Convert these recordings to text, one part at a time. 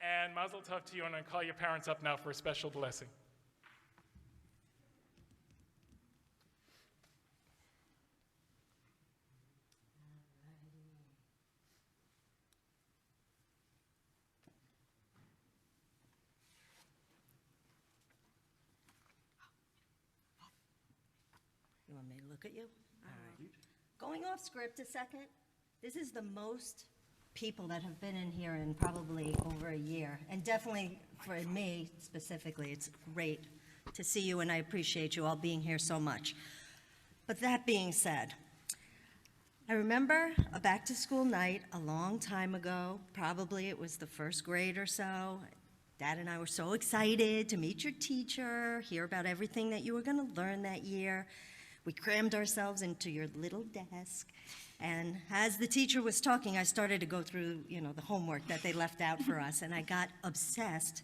And Mazel Tov to you, and I'll call your parents up now for a special blessing. You want me to look at you? All right. Going off script a second, this is the most people that have been in here in probably over a year. And definitely for me specifically, it's great to see you, and I appreciate you all being here so much. But that being said, I remember a back-to-school night a long time ago. Probably it was the first grade or so. Dad and I were so excited to meet your teacher, hear about everything that you were going to learn that year. We crammed ourselves into your little desk, and as the teacher was talking, I started to go through, the homework that they left out for us, and I got obsessed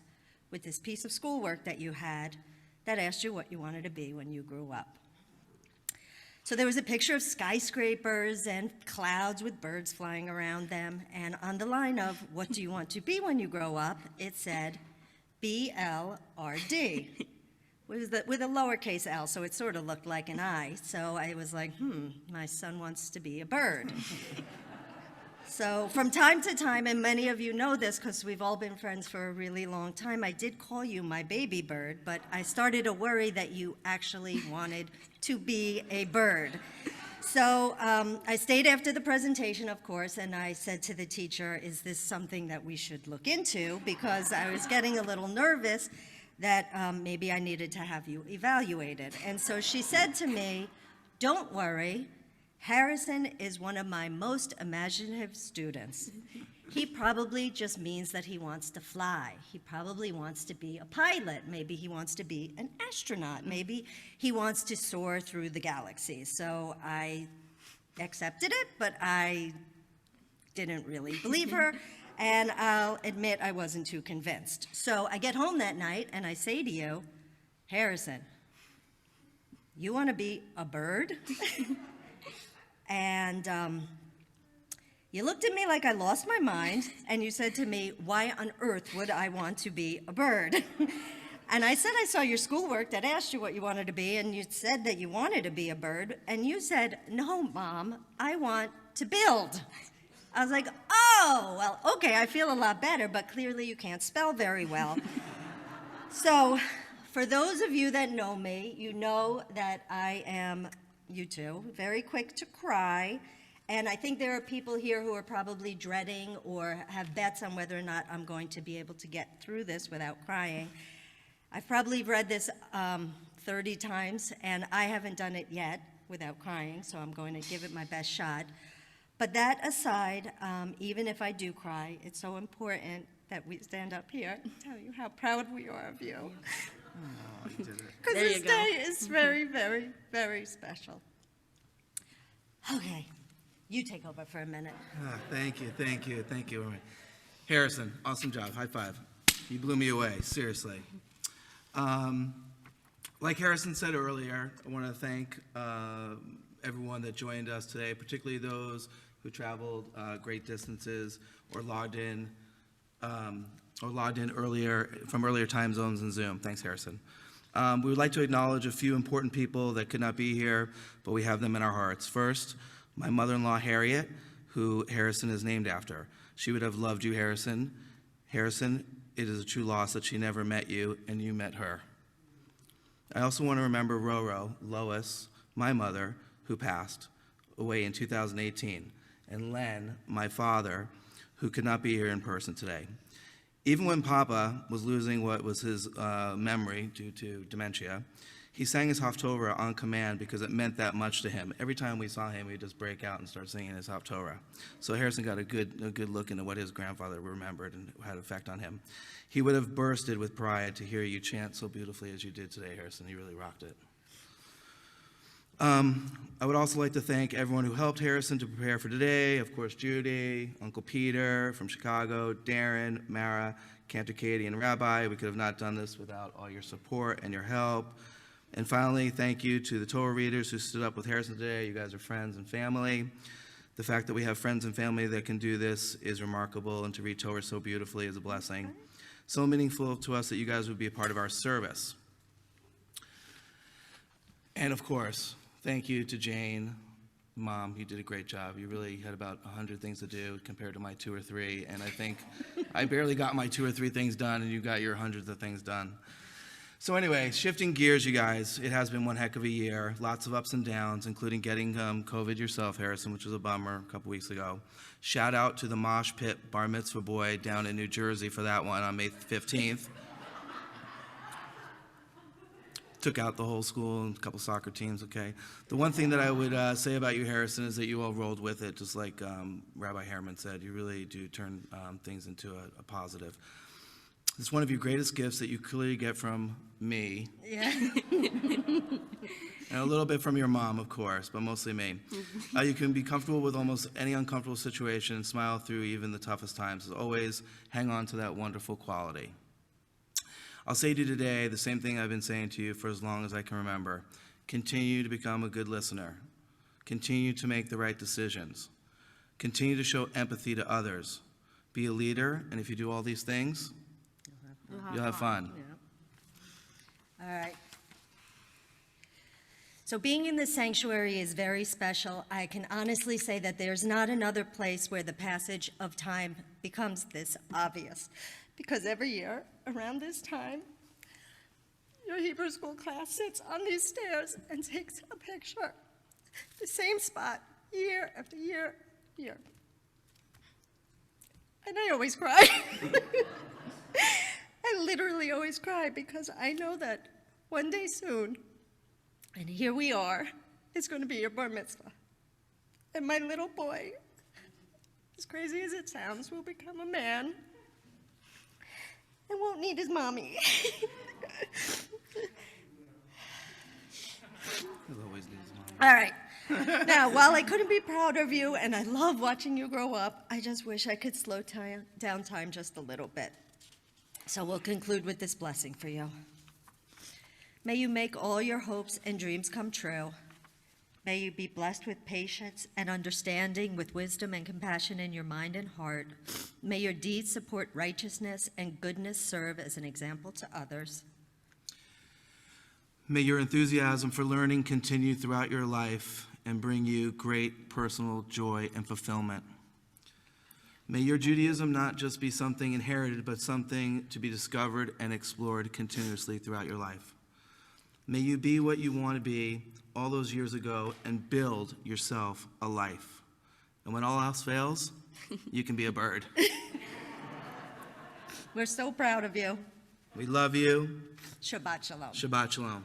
with this piece of schoolwork that you had that asked you what you wanted to be when you grew up. So there was a picture of skyscrapers and clouds with birds flying around them, and on the line of, what do you want to be when you grow up, it said, BLRD. With a lowercase l, so it sort of looked like an I. So I was like, my son wants to be a bird. So from time to time, and many of you know this because we've all been friends for a really long time, I did call you my baby bird, but I started to worry that you actually wanted to be a bird. So I stayed after the presentation, of course, and I said to the teacher, is this something that we should look into? Because I was getting a little nervous that maybe I needed to have you evaluated. And so she said to me, don't worry, Harrison is one of my most imaginative students. He probably just means that he wants to fly. He probably wants to be a pilot. Maybe he wants to be an astronaut. Maybe he wants to soar through the galaxy. So I accepted it, but I didn't really believe her. And I'll admit I wasn't too convinced. So I get home that night and I say to you, Harrison, you want to be a bird? And you looked at me like I lost my mind, and you said to me, why on earth would I want to be a bird? And I said I saw your schoolwork that asked you what you wanted to be, and you said that you wanted to be a bird, and you said, no, Mom, I want to build. I was like, oh, well, okay, I feel a lot better, but clearly you can't spell very well. So for those of you that know me, you know that I am, you too, very quick to cry. And I think there are people here who are probably dreading or have bets on whether or not I'm going to be able to get through this without crying. I've probably read this 30 times, and I haven't done it yet without crying, so I'm going to give it my best shot. But that aside, even if I do cry, it's so important that we stand up here and tell you how proud we are of you. Oh, you did it. Because this day is very, very, very special. Okay, you take over for a minute. Thank you. Harrison, awesome job. High five. You blew me away, seriously. Like Harrison said earlier, I want to thank everyone that joined us today, particularly those who traveled great distances or logged in earlier from earlier time zones in Zoom. Thanks, Harrison. We would like to acknowledge a few important people that could not be here, but we have them in our hearts. First, my mother-in-law, Harriet, who Harrison is named after. She would have loved you, Harrison. Harrison, it is a true loss that she never met you and you met her. I also want to remember Roro, Lois, my mother, who passed away in 2018, and Len, my father, who could not be here in person today. Even when Papa was losing what was his memory due to dementia, he sang his Haftorah on command because it meant that much to him. Every time we saw him, he'd just break out and start singing his Haftorah. So Harrison got a good look into what his grandfather remembered and had an effect on him. He would have bursted with pride to hear you chant so beautifully as you did today, Harrison. You really rocked it. I would also like to thank everyone who helped Harrison to prepare for today. Of course, Judy, Uncle Peter from Chicago, Darren, Mara, Cantor Katie, and Rabbi. We could have not done this without all your support and your help. And finally, thank you to the Torah readers who stood up with Harrison today. You guys are friends and family. The fact that we have friends and family that can do this is remarkable, and to reach over so beautifully is a blessing. So meaningful to us that you guys would be a part of our service. And of course, thank you to Jane. Mom, you did a great job. You really had about 100 things to do compared to my 2 or 3, and I think I barely got my 2 or 3 things done, and you got your hundreds of things done. So anyway, shifting gears, you guys, it has been one heck of a year. Lots of ups and downs, including getting COVID yourself, Harrison, which was a bummer a couple weeks ago. Shout out to the Mosh Pit Bar Mitzvah boy down in New Jersey for that one on May 15th. Took out the whole school and a couple soccer teams, okay? The one thing that I would say about you, Harrison, is that you all rolled with it, just like Rabbi Harriman said. You really do turn things into a positive. It's one of your greatest gifts that you clearly get from me. Yeah. And a little bit from your mom, of course, but mostly me. You can be comfortable with almost any uncomfortable situation and smile through even the toughest times. As always, hang on to that wonderful quality. I'll say to you today the same thing I've been saying to you for as long as I can remember. Continue to become a good listener. Continue to make the right decisions. Continue to show empathy to others. Be a leader, and if you do all these things, you'll have fun. All right. So being in the sanctuary is very special. I can honestly say that there's not another place where the passage of time becomes this obvious. Because every year, around this time, your Hebrew school class sits on these stairs and takes a picture. The same spot, year after year, year. And I always cry. I literally always cry because I know that one day soon, and here we are, it's going to be your bar mitzvah. And my little boy, as crazy as it sounds, will become a man and won't need his mommy. All right. Now, while I couldn't be prouder of you, and I love watching you grow up, I just wish I could slow down time just a little bit. So we'll conclude with this blessing for you. May you make all your hopes and dreams come true. May you be blessed with patience and understanding, with wisdom and compassion in your mind and heart. May your deeds support righteousness and goodness serve as an example to others. May your enthusiasm for learning continue throughout your life and bring you great personal joy and fulfillment. May your Judaism not just be something inherited, but something to be discovered and explored continuously throughout your life. May you be what you want to be all those years ago and build yourself a life. And when all else fails, you can be a bird. We're so proud of you. We love you. Shabbat shalom. Shabbat shalom.